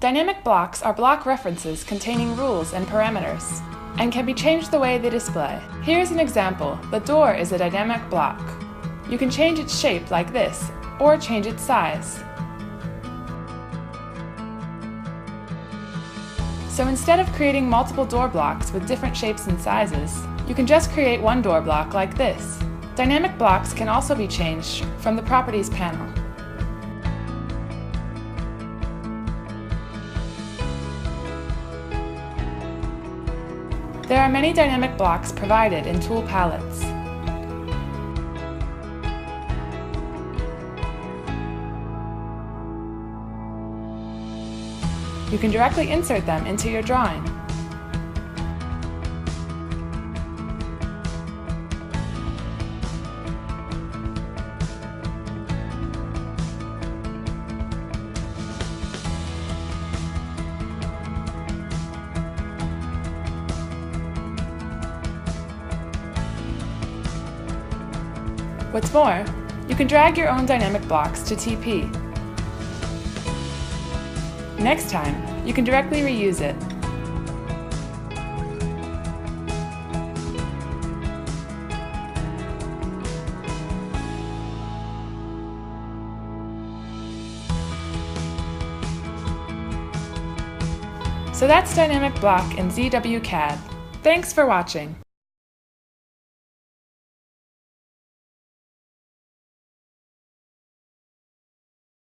Dynamic blocks are block references containing rules and parameters, and can be changed the way they display. Here's an example. The door is a dynamic block. You can change its shape like this, or change its size. So instead of creating multiple door blocks with different shapes and sizes, you can just create one door block like this. Dynamic blocks can also be changed from the Properties panel. There are many dynamic blocks provided in tool palettes. You can directly insert them into your drawing. What's more, you can drag your own dynamic blocks to TP. Next time, you can directly reuse it. So that's dynamic block in ZWCAD. Thanks for watching.